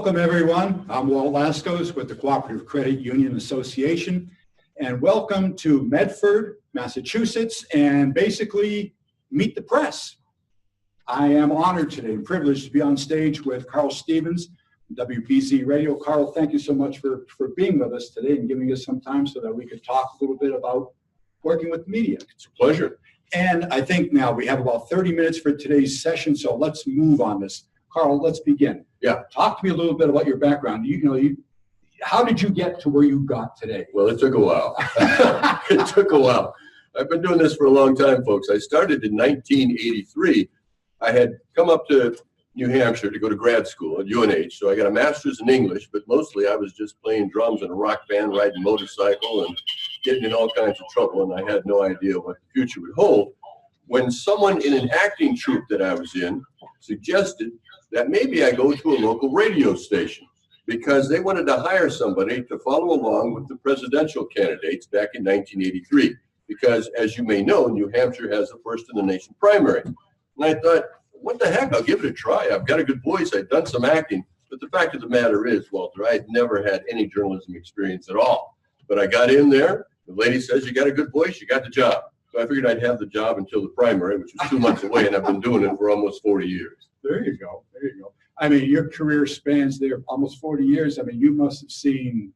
Welcome, everyone. I'm Walt Lascos with the Cooperative Credit Union Association, and welcome to Medford, Massachusetts, and basically Meet the Press. I am honored today and privileged to be on stage with Carl Stevens, WBZ Radio. Carl, thank you so much for being with us today and giving us some time so that we could talk a little bit about working with the media. It's a pleasure. And I think now we have about 30 minutes for today's session, so let's move on this. Carl, let's begin. Yeah. Talk to me a little bit about your background. How did you get to where you got today? Well, it took a while. It took a while. I've been doing this for a long time, folks. I started in 1983. I had come up to New Hampshire to go to grad school at UNH, so I got a master's in English, but mostly I was just playing drums in a rock band, riding a motorcycle, and getting in all kinds of trouble, and I had no idea what the future would hold. When someone in an acting troupe that I was in suggested that maybe I go to a local radio station because they wanted to hire somebody to follow along with the presidential candidates back in 1983. Because, as you may know, New Hampshire has the first in the nation primary. And I thought, what the heck, I'll give it a try. I've got a good voice. I've done some acting. But the fact of the matter is, Walter, I had never had any journalism experience at all. But I got in there. The lady says, you got a good voice, you got the job. So I figured I'd have the job until the primary, which was 2 months away, and I've been doing it for almost 40 years. There you go. There you go. I mean, your career spans there almost 40 years. I mean, you must have seen,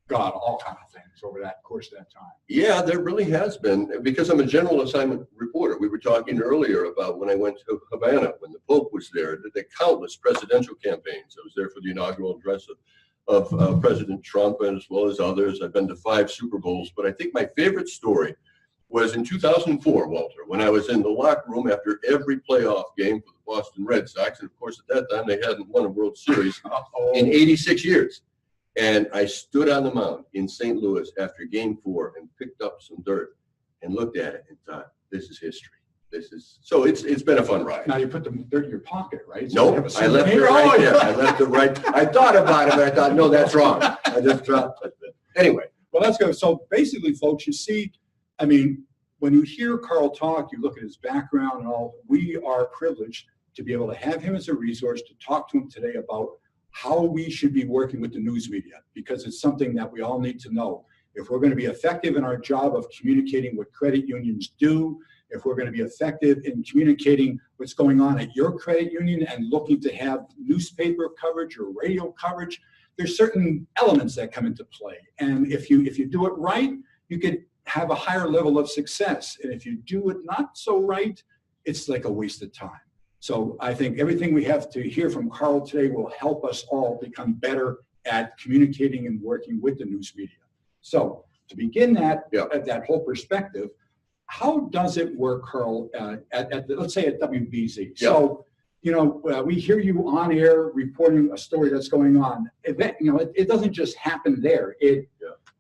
God, all kinds of things over that course of that time. Yeah, there really has been, because I'm a general assignment reporter. We were talking earlier about when I went to Havana, when the Pope was there, the countless presidential campaigns. I was there for the inaugural address of President Trump, and as well as others. I've been to 5 Super Bowls, but I think my favorite story was in 2004, Walter, when I was in the locker room after every playoff game for the Boston Red Sox. And of course, at that time, they hadn't won a World Series in 86 years. And I stood on the mound in St. Louis after game 4 and picked up some dirt and looked at it and thought, this is history. So it's been a fun ride. Now you put the dirt in your pocket, right? So nope, I left it right there. I left it right. I thought about it, but I thought, no, that's wrong. I just dropped it. Anyway. Well, let's go. So basically, folks, you see, I mean, when you hear Carl talk, you look at his background and all, we are privileged to be able to have him as a resource to talk to him today about how we should be working with the news media, because it's something that we all need to know. If we're going to be effective in our job of communicating what credit unions do, if we're going to be effective in communicating what's going on at your credit union and looking to have newspaper coverage or radio coverage, there's certain elements that come into play. And if you do it right, you could have a higher level of success. And if you do it not so right, it's like a waste of time. So I think everything we have to hear from Carl today will help us all become better at communicating and working with the news media. So to begin that, at that whole perspective, how does it work, Carl, let's say at WBZ? Yeah. So, we hear you on air reporting a story that's going on. It doesn't just happen there.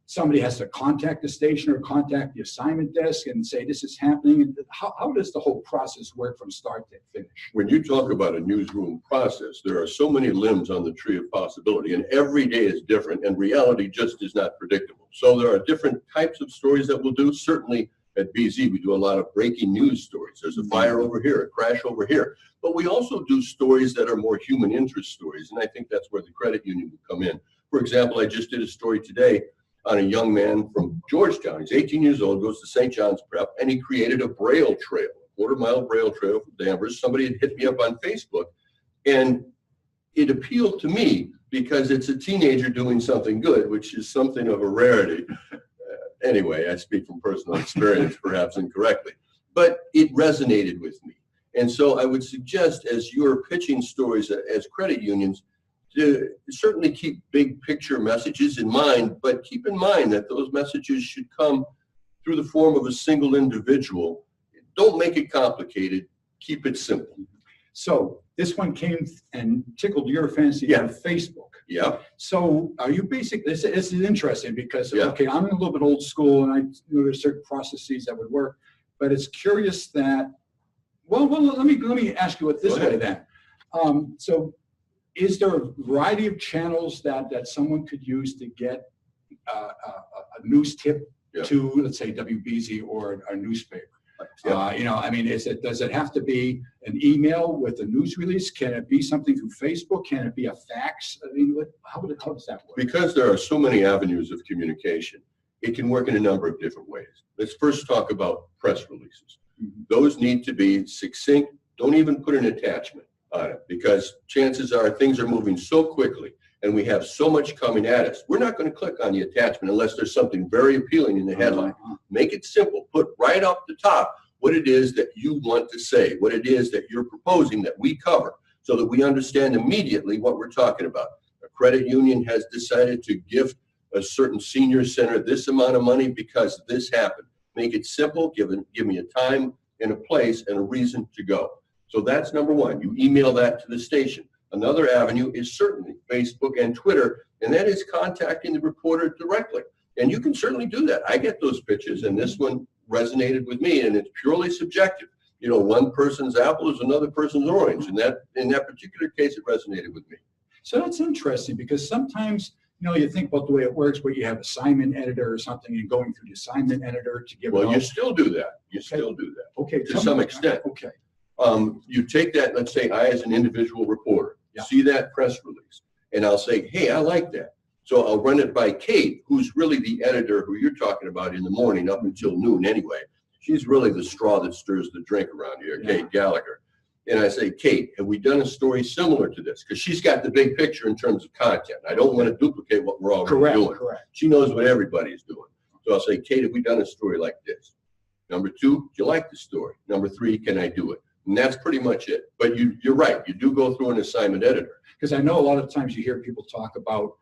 Somebody has to contact the station or contact the assignment desk and say, this is happening. How does the whole process work from start to finish? When you talk about a newsroom process, there are so many limbs on the tree of possibility, and every day is different, and reality just is not predictable. So there are different types of stories that we'll do. Certainly at BZ, we do a lot of breaking news stories. There's a fire over here, a crash over here. But we also do stories that are more human interest stories, and I think that's where the credit union will come in. For example, I just did a story today on a young man from Georgetown. He's 18 years old, goes to St. John's Prep, and he created a Braille trail, a quarter-mile Braille trail from Danvers. Somebody had hit me up on Facebook, and it appealed to me because it's a teenager doing something good, which is something of a rarity. Anyway, I speak from personal experience, perhaps incorrectly, but it resonated with me. And so I would suggest, as you're pitching stories as credit unions, to certainly keep big picture messages in mind, but keep in mind that those messages should come through the form of a single individual. Don't make it complicated. Keep it simple. So this one came and tickled your fancy on Facebook. Yeah. So are you basically, this is interesting because, okay, I'm a little bit old school and I know there's certain processes that would work, but it's curious that, well, let me ask you it this way then. So is there a variety of channels that someone could use to get a news tip to, let's say, WBZ or a newspaper? Yeah. You know, I mean, does it have to be an email with a news release? Can it be something through Facebook? Can it be a fax? I mean, how does that work? Because there are so many avenues of communication, it can work in a number of different ways. Let's first talk about press releases. Those need to be succinct. Don't even put an attachment on it, because chances are things are moving so quickly and we have so much coming at us. We're not going to click on the attachment unless there's something very appealing in the headline. Make it simple. Put right up the top what it is that you want to say, what it is that you're proposing that we cover, so that we understand immediately what we're talking about. A credit union has decided to gift a certain senior center this amount of money because this happened. Make it simple. Give me a time and a place and a reason to go. So that's number one. You email that to the station. Another avenue is certainly Facebook and Twitter, and that is contacting the reporter directly. And you can certainly do that. I get those pitches, and this one resonated with me, and it's purely subjective. You know, one person's apple is another person's orange, and that in that particular case, it resonated with me. So that's interesting, because sometimes, you know, you think about the way it works, where you have assignment editor or something, and going through the assignment editor to give. Well, you still do that. You still do that. Okay. To some extent. Okay. You take that, let's say I, as an individual reporter, see that press release, and I'll say, hey, I like that. So I'll run it by Kate, who's really the editor who you're talking about in the morning up until noon anyway. She's really the straw that stirs the drink around here, Kate Gallagher. And I say, Kate, have we done a story similar to this? Because she's got the big picture in terms of content. I don't want to duplicate what we're already doing. Correct. She knows what everybody's doing. So I'll say, Kate, have we done a story like this? Number two, do you like the story? Number three, can I do it? And that's pretty much it. But you're right. You do go through an assignment editor. Because I know a lot of times you hear people talk about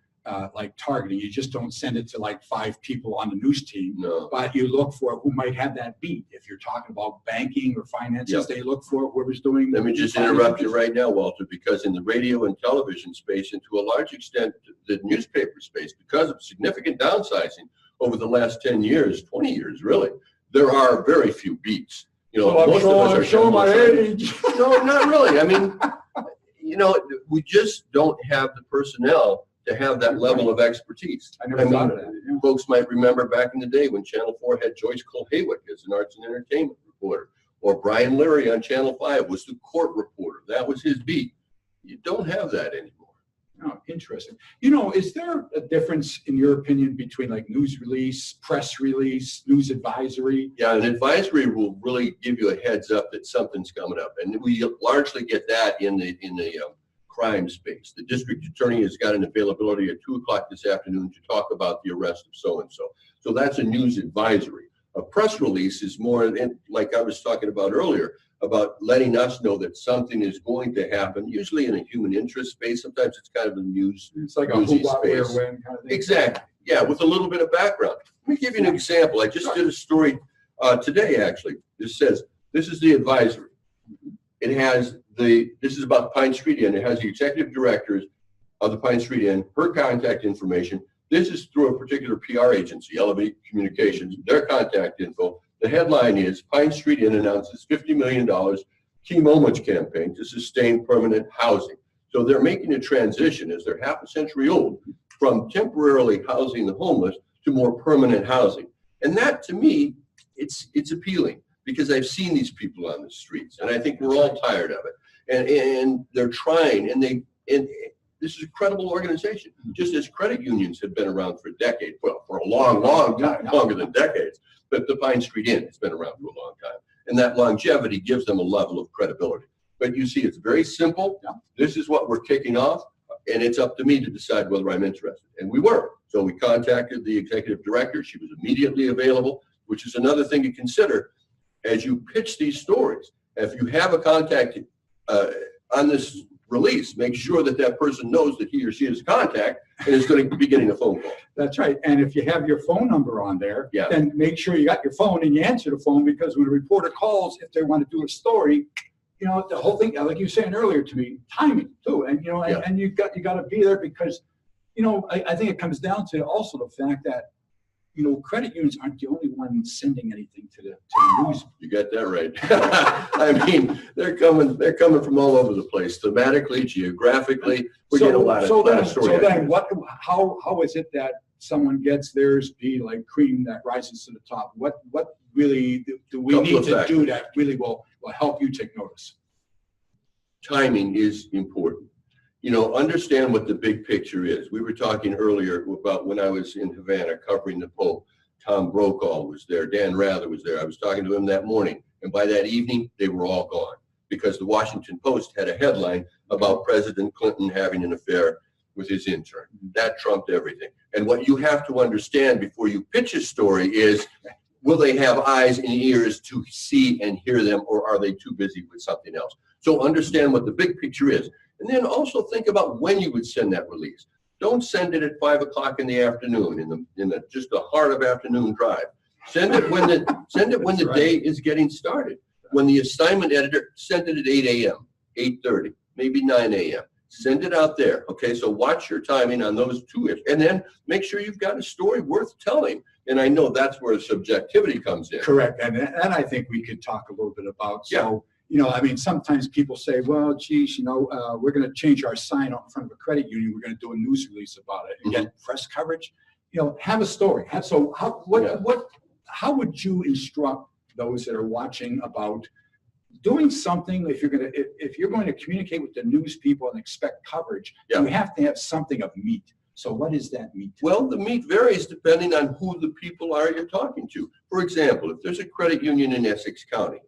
like targeting. You just don't send it to like 5 people on the news team, but you look for who might have that beat. If you're talking about banking or finances, they look for whoever's doing. Let me just interrupt you right now, Walter, because in the radio and television space, and to a large extent the newspaper space, because of significant downsizing over the last 10 years, 20 years really, there are very few beats. You know, so most of us are showing my age. No, not really. I mean, you know, we just don't have the personnel to have that level of expertise. I never thought of that. Yeah. Folks might remember back in the day when Channel 4 had Joyce Cole-Haywick as an arts and entertainment reporter, or Brian Leary on Channel 5 was the court reporter. That was his beat. You don't have that anymore. Oh, interesting. You know, is there a difference, in your opinion, between like news release, press release, news advisory? Yeah, an advisory will really give you a heads up that something's coming up, and we largely get that in the crime space. The district attorney has got an availability at 2 o'clock this afternoon to talk about the arrest of so-and-so. So that's a news advisory. A press release is more, like I was talking about earlier, about letting us know that something is going to happen, usually in a human interest space. Sometimes it's kind of a news. It's like a who, what, where, when kind of thing. Exactly. Yeah, with a little bit of background. Let me give you an example. I just did a story today, actually. This says, this is the advisory. It has this is about the Pine Street Inn. It has the executive directors of the Pine Street Inn, her contact information. This is through a particular PR agency, Elevate Communications, their contact info. The headline is, Pine Street Inn announces $50 million Key Moments campaign to sustain permanent housing. So they're making a transition, as they're half a century old, from temporarily housing the homeless to more permanent housing. And that, to me, it's appealing, because I've seen these people on the streets, and I think we're all tired of it. And they're trying, and this is a credible organization, just as credit unions have been around for decades, well, for a long, long time, longer than decades. But the Pine Street Inn has been around for a long time, and that longevity gives them a level of credibility. But you see, it's very simple. This is what we're kicking off, and it's up to me to decide whether I'm interested. And we were. So we contacted the executive director. She was immediately available, which is another thing to consider as you pitch these stories. If you have a contact on this release, make sure that that person knows that he or she is a contact and is going to be getting a phone call. That's right. And if you have your phone number on there, then make sure you got your phone and you answer the phone, because when a reporter calls, if they want to do a story, you know, the whole thing, like you were saying earlier to me, timing too. And, you know, and you got to be there, because, you know, I think it comes down to also the fact that, you know, credit unions aren't the only ones sending anything to the news. You got that right. I mean, they're coming from all over the place, thematically, geographically. We get a lot of stories. So then, how is it that someone gets, theirs be like cream that rises to the top? What really do we need to do that really will help you take notice? Timing is important. You know, understand what the big picture is. We were talking earlier about when I was in Havana covering the Pope. Tom Brokaw was there. Dan Rather was there. I was talking to him that morning. And by that evening, they were all gone because the Washington Post had a headline about President Clinton having an affair with his intern. That trumped everything. And what you have to understand before you pitch a story is, will they have eyes and ears to see and hear them, or are they too busy with something else? So understand what the big picture is. And then also think about when you would send that release. Don't send it at 5 o'clock in the afternoon in the just the heart of afternoon drive. Send it when the day is getting started. When the assignment editor, send it at 8 a.m., 8:30, maybe 9 a.m. Send it out there. Okay, so watch your timing on those two issues, and then make sure you've got a story worth telling. And I know that's where subjectivity comes in. Correct, and I think we could talk a little bit about. So, you know, I mean, sometimes people say, well, geez, you know, we're going to change our sign out in front of a credit union. We're going to do a news release about it and get press coverage. You know, have a story. How would you instruct those that are watching about doing something? If you're going to communicate with the news people and expect coverage, you have to have something of meat. So what is that meat? Well, the meat varies depending on who the people are you're talking to. For example, if there's a credit union in Essex County,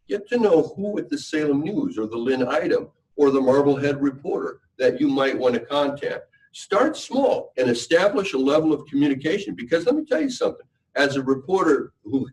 get to know who at the Salem News or the Lynn Item or the Marblehead Reporter that you might want to contact. Start small and establish a level of communication, because let me tell you something. As a reporter who,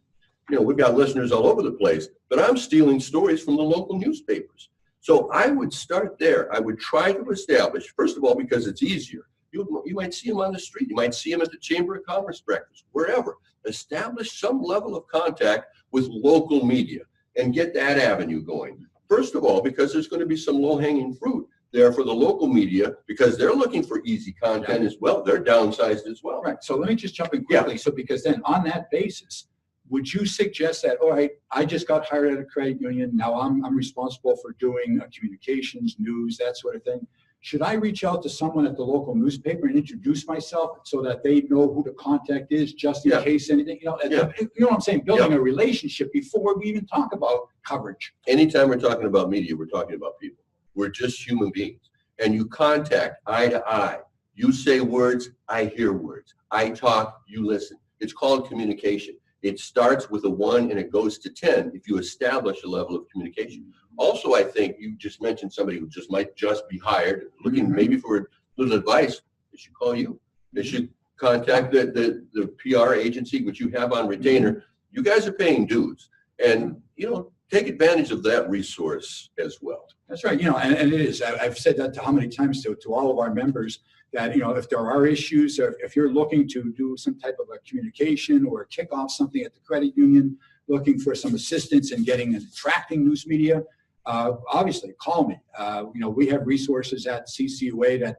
you know, we've got listeners all over the place, but I'm stealing stories from the local newspapers. So I would start there. I would try to establish, first of all, because it's easier. You might see them on the street. You might see them at the Chamber of Commerce breakfast, wherever. Establish some level of contact with local media and get that avenue going. First of all, because there's going to be some low-hanging fruit there for the local media, because they're looking for easy content as well. They're downsized as well. Right. So let me just jump in quickly. So because then on that basis, would you suggest that, all right, I just got hired at a credit union. Now I'm responsible for doing communications, news, that sort of thing. Should I reach out to someone at the local newspaper and introduce myself so that they know who the contact is, just in case anything, you know what I'm saying? Building a relationship before we even talk about coverage. Anytime we're talking about media, we're talking about people. We're just human beings. And you contact eye to eye. You say words, I hear words. I talk, you listen. It's called communication. It starts with a 1 and it goes to 10 if you establish a level of communication. Also, I think you just mentioned somebody who might just be hired, looking maybe for a little advice. They should call you. They should contact the PR agency, which you have on retainer. You guys are paying dues. And, you know, take advantage of that resource as well. That's right. You know, and it is. I've said that to how many times to all of our members that, you know, if there are issues, or if you're looking to do some type of a communication or kick off something at the credit union, looking for some assistance in getting and attracting news media, obviously call me. You know, we have resources at CCUA that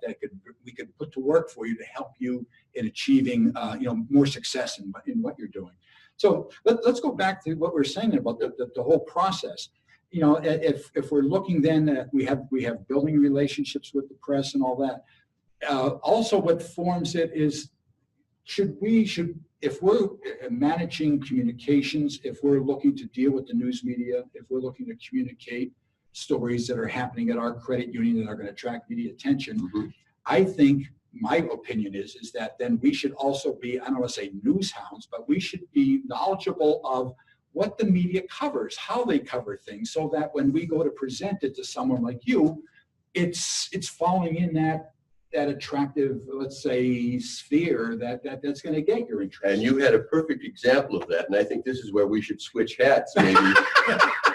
we could put to work for you to help you in achieving, you know, more success in what you're doing. So let's go back to what we were saying about the whole process. You know, if we're looking then at we have building relationships with the press and all that. Also, what forms it is, if we're managing communications, if we're looking to deal with the news media, if we're looking to communicate stories that are happening at our credit union that are going to attract media attention, I think my opinion is that then we should also be, I don't want to say news hounds, but we should be knowledgeable of what the media covers, how they cover things, so that when we go to present it to someone like you, it's falling in that attractive, let's say, sphere that's going to get your interest. And you had a perfect example of that, and I think this is where we should switch hats, maybe,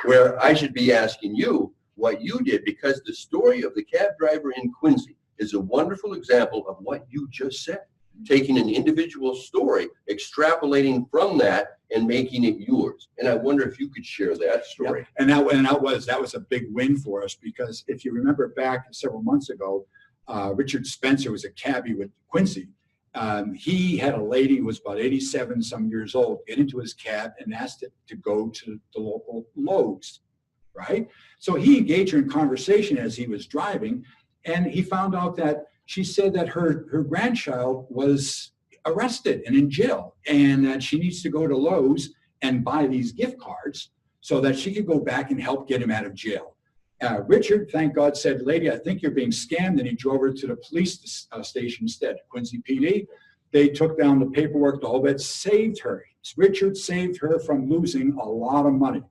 where I should be asking you what you did, because the story of the cab driver in Quincy is a wonderful example of what you just said. Taking an individual story, extrapolating from that, and making it yours. And I wonder if you could share that story. Yeah. And that was a big win for us, because if you remember back several months ago, Richard Spencer was a cabbie with Quincy. He had a lady who was about 87 some years old get into his cab and asked it to go to the local Lowe's, right? So he engaged her in conversation as he was driving, and he found out that she said that her grandchild was arrested and in jail, and that she needs to go to Lowe's and buy these gift cards so that she could go back and help get him out of jail. Richard, thank God, said, "Lady, I think you're being scammed," and he drove her to the police station instead, Quincy PD. They took down the paperwork, the whole bit, saved her. Richard saved her from losing a lot of money.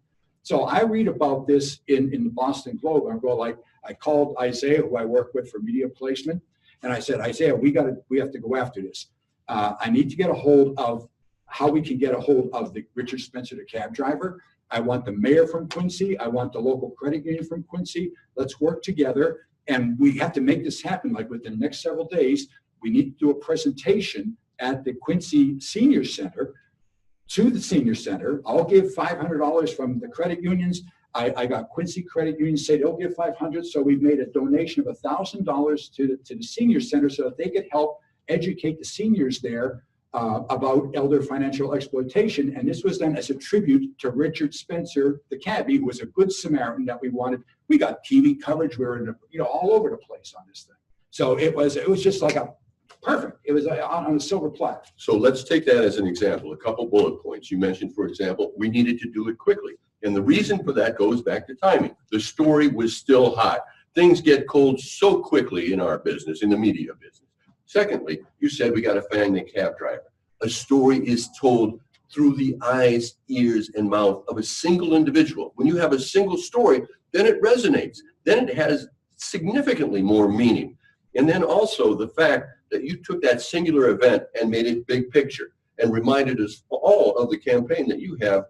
So I read about this in the Boston Globe, and I called Isaiah, who I work with for media placement, and I said, "Isaiah, we have to go after this. I need to get a hold of how we can get a hold of the Richard Spencer, the cab driver. I want the mayor from Quincy. I want the local credit union from Quincy. Let's work together, and we have to make this happen. Like within the next several days, we need to do a presentation at the Quincy Senior Center to the Senior Center. I'll give $500 from the credit unions. I got Quincy Credit Union say they'll give $500, so we've made a donation of $1,000 to the Senior Center so that they could help educate the seniors there about elder financial exploitation." And this was done as a tribute to Richard Spencer, the cabbie, who was a good Samaritan that we wanted. We got TV coverage. We were all over the place on this thing. So it was just like a perfect. It was on a silver platter. So let's take that as an example, a couple bullet points. You mentioned, for example, we needed to do it quickly. And the reason for that goes back to timing. The story was still hot. Things get cold so quickly in our business, in the media business. Secondly, you said we got to find the cab driver. A story is told through the eyes, ears, and mouth of a single individual. When you have a single story, then it resonates. Then it has significantly more meaning. And then also the fact that you took that singular event and made it big picture and reminded us all of the campaign that you have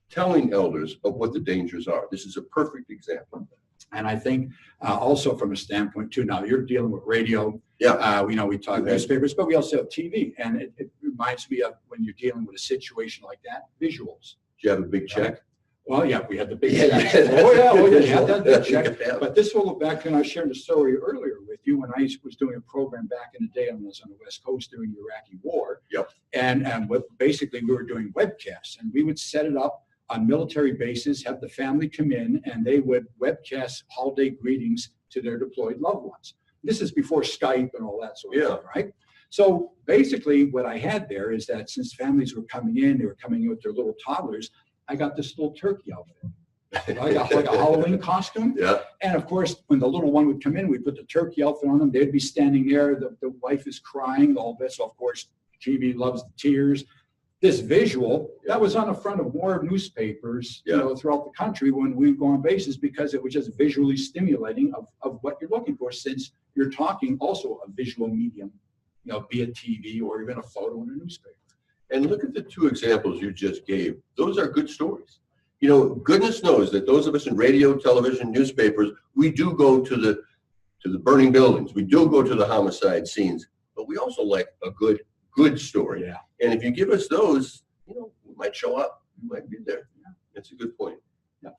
telling elders of what the dangers are. This is a perfect example. And I think also from a standpoint too, now you're dealing with radio. Yeah. We talk newspapers, but we also have TV. And it reminds me of when you're dealing with a situation like that, visuals. Do you have a big check? Well, yeah, we had the big check. Oh, yeah, we had that big check. But this will go back, and I shared a story earlier with you when I was doing a program back in the day when I was on the West Coast during the Iraqi War. Yep. And what basically we were doing webcasts, and we would set it up on military bases, have the family come in, and they would webcast holiday greetings to their deployed loved ones. This is before Skype and all that sort of thing, right? So basically what I had there is that since families were coming in, they were coming in with their little toddlers, I got this little turkey outfit. I got like a Halloween costume. Yeah. And of course, when the little one would come in, we put the turkey outfit on them. They'd be standing there. The wife is crying, all this. So of course, TV loves the tears. This visual, that was on the front of more newspapers, throughout the country when we go on bases, because it was just visually stimulating of what you're looking for, since you're talking also a visual medium, be it TV or even a photo in a newspaper. And look at the two examples you just gave. Those are good stories. Goodness knows that those of us in radio, television, newspapers, we do go to the burning buildings. We do go to the homicide scenes, but we also like a good story. Yeah. And if you give us those, we might show up. We might be there. Yeah. That's a good point. Yeah.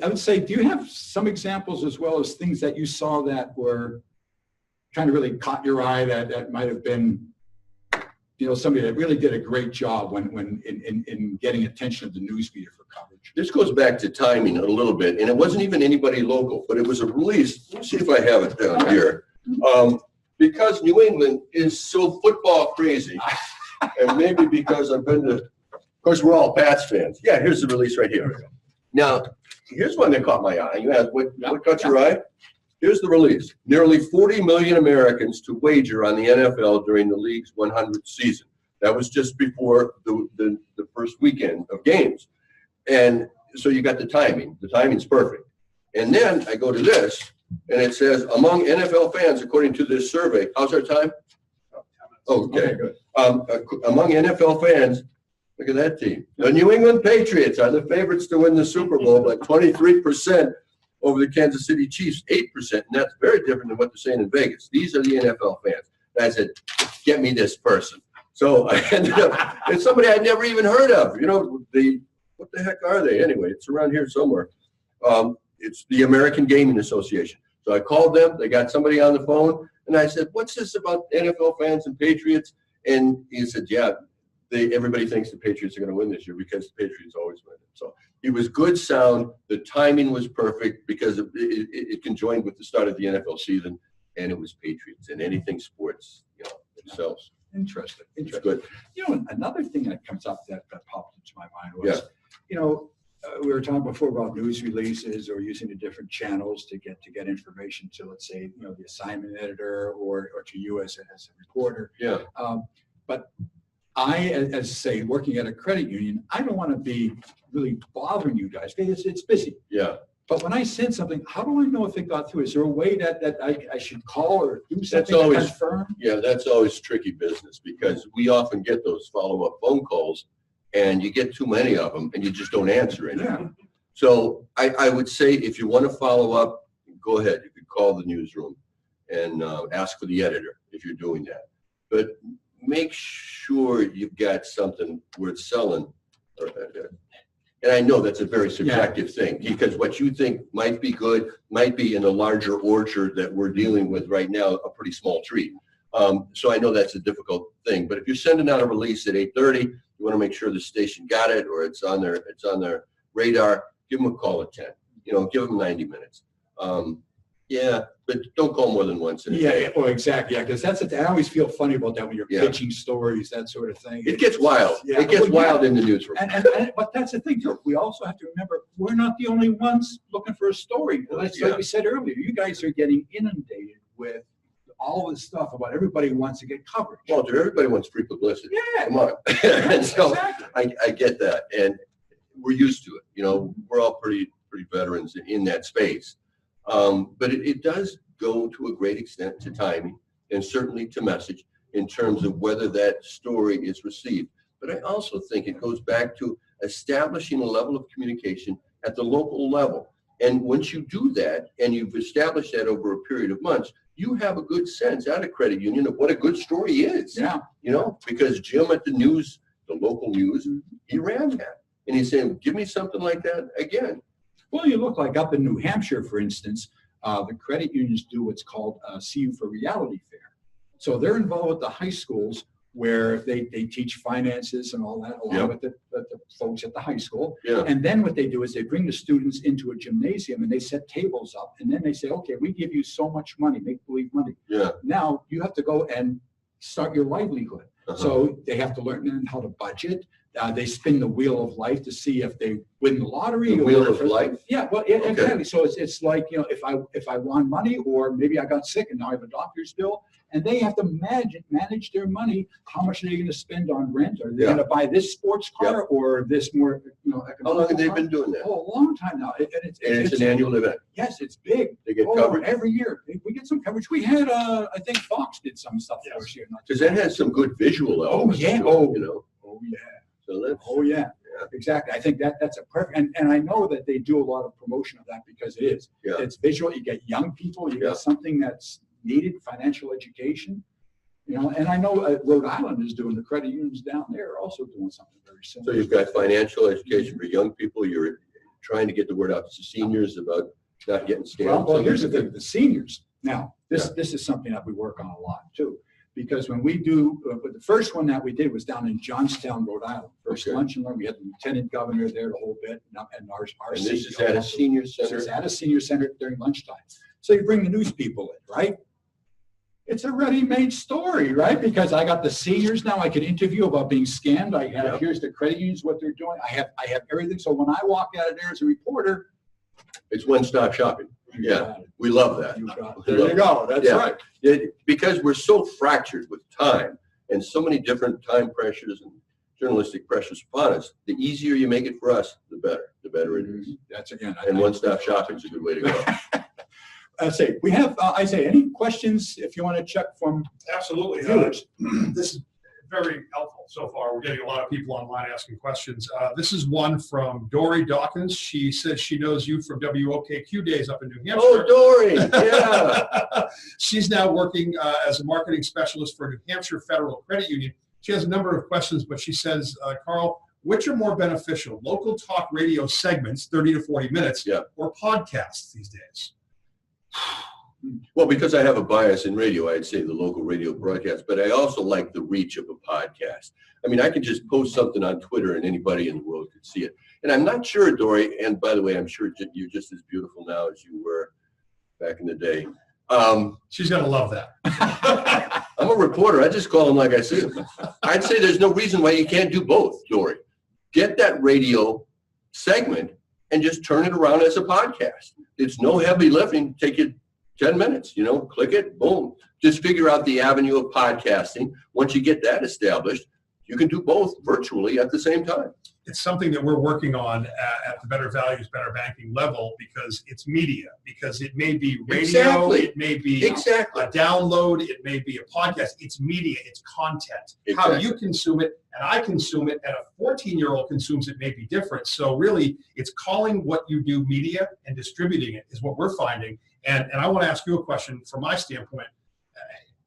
I would say, do you have some examples as well as things that you saw that were kind of really caught your eye that might have been, somebody that really did a great job when in getting attention of the news media for coverage? This goes back to timing a little bit, and it wasn't even anybody local, but it was a release. Let's see if I have it down here. Because New England is so football crazy, and maybe because I've been to, of course, we're all Pats fans. Yeah, here's the release right here. Now, here's one that caught my eye. You asked, what caught your eye? Here's the release. Nearly 40 million Americans to wager on the NFL during the league's 100th season. That was just before the first weekend of games. And so you got the timing. The timing's perfect. And then I go to this, and it says, among NFL fans, according to this survey, how's our time? Okay, good. Among NFL fans, look at that team. The New England Patriots are the favorites to win the Super Bowl, like 23% over the Kansas City Chiefs, 8%. And that's very different than what they're saying in Vegas. These are the NFL fans. And I said, get me this person. So I ended up, it's somebody I'd never even heard of. What the heck are they? Anyway, it's around here somewhere. It's the American Gaming Association. So I called them. They got somebody on the phone. And I said, what's this about NFL fans and Patriots? And he said, yeah, everybody thinks the Patriots are going to win this year because the Patriots always win. So it was good sound. The timing was perfect because it conjoined with the start of the NFL season, and it was Patriots and anything sports, themselves. Interesting. It's good. You know, another thing that comes up that popped into my mind was, you know, we were talking before about news releases or using the different channels to get information to, let's say, you know, the assignment editor or to you as a reporter. Yeah. But I, as say, working at a credit union, I don't want to be really bothering you guys because it's busy. Yeah. But when I send something, how do I know if it got through? Is there a way that I should call or do something That's always, to confirm? Yeah, that's always tricky business because we often get those follow-up phone calls and you get too many of them and you just don't answer it. Yeah. So I would say if you want to follow up, go ahead. You could call the newsroom and ask for the editor if you're doing that. But make sure you've got something worth selling. And I know that's a very subjective thing because what you think might be good might be in a larger orchard that we're dealing with right now, a pretty small tree. So I know that's a difficult thing. But if you're sending out a release at 8:30, you want to make sure the station got it or it's on their radar. Give them a call at 10. You know, give them 90 minutes. Yeah, but don't call more than once in a day. Yeah, well, exactly. Yeah, because I always feel funny about that when you're pitching stories, that sort of thing. It gets wild. Yeah. It gets wild in the newsroom. But that's the thing, too. We also have to remember we're not the only ones looking for a story. Like we said earlier, you guys are getting inundated with all this stuff about everybody wants to get coverage. Well, everybody wants free publicity. Yeah. Come on. And so Exactly. I get that. And we're used to it. You know, we're all pretty veterans in that space. But it does go to a great extent to timing and certainly to message in terms of whether that story is received. But I also think it goes back to establishing a level of communication at the local level. And once you do that and you've established that over a period of months, you have a good sense at a credit union of what a good story is. Yeah. You know, because Jim at the news, the local news, he ran that. And he's saying, give me something like that again. Well, you look like up in New Hampshire, for instance, the credit unions do what's called See You for Reality Fair. So they're involved with the high schools where they teach finances and all that along with the folks at the high school. Yeah. And then what they do is they bring the students into a gymnasium and they set tables up. And then they say, okay, we give you so much money, make-believe money. Yeah. Now you have to go and start your livelihood. So they have to learn how to budget. They spin the wheel of life to see if they win the lottery. The wheel of life? Yeah, well, exactly. So it's like, you know, if I won money or maybe I got sick and now I have a doctor's bill, and they have to manage their money. How much are they going to spend on rent? Are they going to buy this sports car or this more, you know, How long have they been doing that? Oh, a long time now. And it's an annual event. Yes, it's big. They get coverage every year. We get some coverage. We had, I think Fox did some stuff for us here. Because that has some good visual elements. Yeah. To it, you know. Oh yeah. So that's, Exactly. I think that's a perfect, and I know that they do a lot of promotion of that because it is. Yeah. It's visual. You get young people. You get something that's needed, financial education. You know, and I know Rhode Island is doing, the credit unions down there are also doing something very similar. So you've got financial education for young people. You're trying to get the word out to the seniors about not getting scammed. Well, here's the thing: the seniors. Now, this is something that we work on a lot too. Because when we do, the first one that we did was down in Johnstown, Rhode Island. First lunch and learn. We had the lieutenant governor there the whole bit, and our and this is at a senior center. This is at a senior center during lunchtime. So you bring the news people in, right? It's a ready-made story, right? Because I got the seniors now. I can interview about being scammed. I have here's the credit unions, what they're doing. I have everything. So when I walk out of there as a reporter, it's one-stop shopping. We love that. There you go. That's right. Because we're so fractured with time and so many different time pressures and journalistic pressures upon us, the easier you make it for us, the better. The better it is. That's again. And one-stop shopping is a good way to go. We have, any questions if you want to check from Absolutely. viewers? This is very helpful so far. We're getting a lot of people online asking questions. This is one from Dory Dawkins. She says she knows you from WOKQ days up in New Hampshire. Oh, Dory, yeah. She's now working as a marketing specialist for New Hampshire Federal Credit Union. She has a number of questions, but she says, Carl, which are more beneficial, local talk radio segments, 30 to 40 minutes, or podcasts these days? Well, because I have a bias in radio, I'd say the local radio broadcast, but I also like the reach of a podcast. I mean, I can just post something on Twitter and anybody in the world could see it. And I'm not sure, Dory, and by the way, I'm sure you're just as beautiful now as you were back in the day. She's going to love that. I'm a reporter. I just call them like I see them. I'd say there's no reason why you can't do both, Dory. Get that radio segment and just turn it around as a podcast. It's no heavy lifting. Take it 10 minutes, click it, boom. Just figure out the avenue of podcasting. Once you get that established, you can do both virtually at the same time. It's something that we're working on at the Better Values, Better Banking level, because it's media, because it may be radio, Exactly. It may be a download, it may be a podcast. It's media, it's content. Exactly. How you consume it, and I consume it, and a 14-year-old consumes it may be different. So really, it's calling what you do media and distributing it is what we're finding. And I want to ask you a question from my standpoint.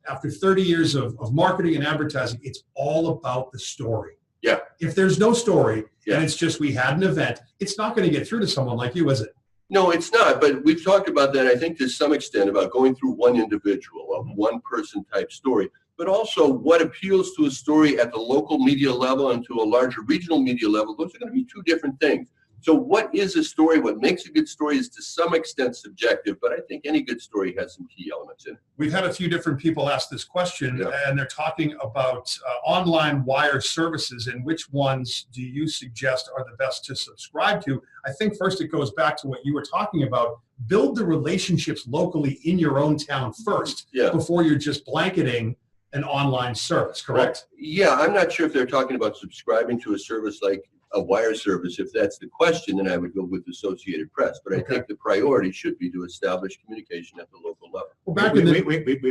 After 30 years of marketing and advertising, it's all about the story. Yeah. If there's no story and it's just we had an event, it's not going to get through to someone like you, is it? No, it's not. But we've talked about that, I think, to some extent, about going through one individual, a one-person type story, but also what appeals to a story at the local media level and to a larger regional media level. Those are going to be two different things. So what is a story? What makes a good story is to some extent subjective, but I think any good story has some key elements in it. We've had a few different people ask this question, and they're talking about online wire services, and which ones do you suggest are the best to subscribe to? I think first it goes back to what you were talking about. Build the relationships locally in your own town first before you're just blanketing an online service, correct? Well, yeah, I'm not sure if they're talking about subscribing to a service like a wire service. If that's the question, then I would go with Associated Press. But I think the priority should be to establish communication at the local level. Well, back we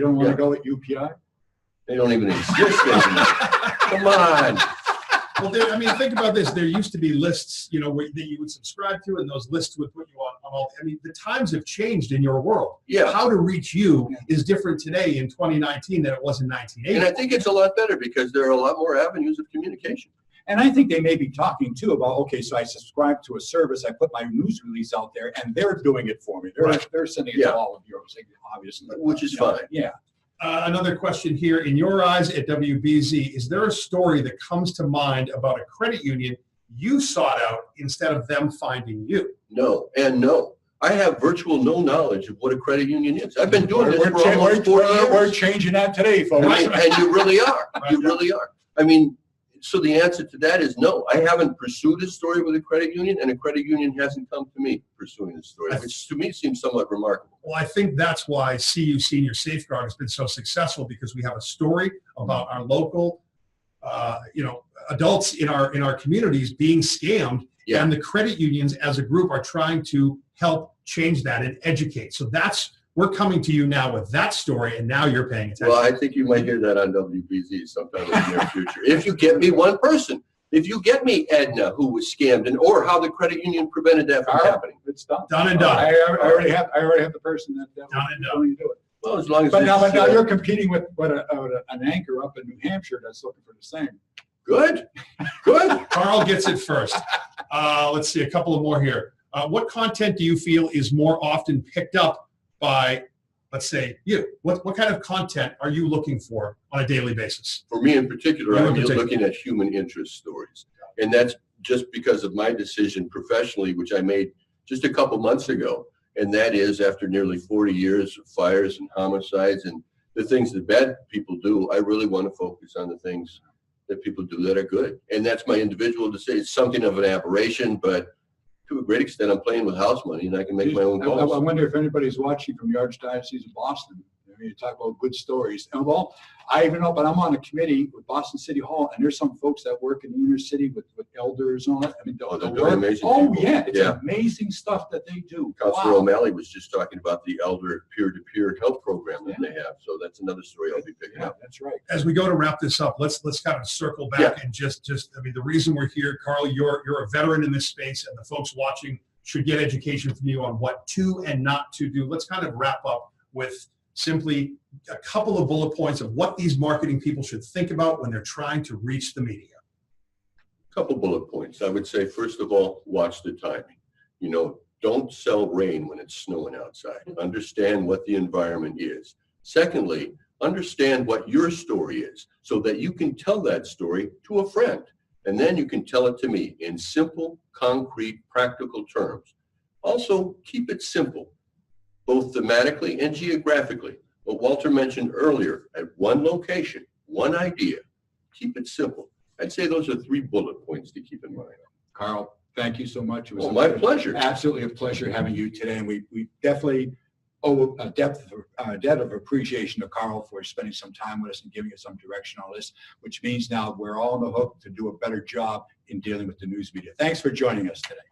don't want to go with UPI? They don't even exist anymore. Come on. Well, think about this. There used to be lists, that you would subscribe to, and those lists would put you on all. The times have changed in your world. Yeah. How to reach you is different today in 2019 than it was in 1980. And I think it's a lot better because there are a lot more avenues of communication. And I think they may be talking too about, okay, so I subscribe to a service, I put my news release out there, and they're doing it for me. They're sending it to all of Europe, obviously. Which is fine. Yeah. Another question here. In your eyes at WBZ, is there a story that comes to mind about a credit union you sought out instead of them finding you? No, and no. I have virtual no knowledge of what a credit union is. I've been doing this for almost 40 years. We're changing that today, folks. And you really are. You really are. So the answer to that is no. I haven't pursued a story with a credit union, and a credit union hasn't come to me pursuing a story, which to me seems somewhat remarkable. Well, I think that's why CU Senior Safeguard has been so successful, because we have a story about our local, adults in our communities being scammed, and the credit unions as a group are trying to help change that and educate. So we're coming to you now with that story, and now you're paying attention. Well, I think you might hear that on WBZ sometime in the near future. If you get me one person, if you get me Edna, who was scammed, or how the credit union prevented that from happening. It's done. Done and done. I already have the person that done and done. willing to do it. Well, as long as. But now you're competing with an anchor up in New Hampshire that's looking for the same. Good. Carl gets it first. Let's see, a couple of more here. What content do you feel is more often picked up by, let's say, you? What kind of content are you looking for on a daily basis? For me in particular, I'm looking at human interest stories. And that's just because of my decision professionally, which I made just a couple months ago. And that is, after nearly 40 years of fires and homicides and the things that bad people do, I really want to focus on the things that people do that are good. And that's my individual to say it's something of an aberration, but to a great extent, I'm playing with house money, and I can make my own calls. I wonder if anybody's watching from the Archdiocese of Boston. You talk about good stories. And well, I even know, but I'm on a committee with Boston City Hall, and there's some folks that work in the inner city with elders and all that. They're doing amazing. It's amazing stuff that they do. Councilor O'Malley was just talking about the elder peer-to-peer help program that they have. So that's another story I'll be picking up. That's right. As we go to wrap this up, let's kind of circle back and just the reason we're here, Carl, you're a veteran in this space, and the folks watching should get education from you on what to and not to do. Let's kind of wrap up with simply a couple of bullet points of what these marketing people should think about when they're trying to reach the media. A couple bullet points. I would say, first of all, watch the timing. Don't sell rain when it's snowing outside. Understand what the environment is. Secondly, understand what your story is so that you can tell that story to a friend. And then you can tell it to me in simple, concrete, practical terms. Also, keep it simple, both thematically and geographically. what Walter mentioned earlier, at one location, one idea, keep it simple. I'd say those are 3 bullet points to keep in mind. Carl, thank you so much. It was My pleasure. Absolutely a pleasure having you today. And we definitely owe a debt of appreciation to Carl for spending some time with us and giving us some direction on this, which means now we're all on the hook to do a better job in dealing with the news media. Thanks for joining us today.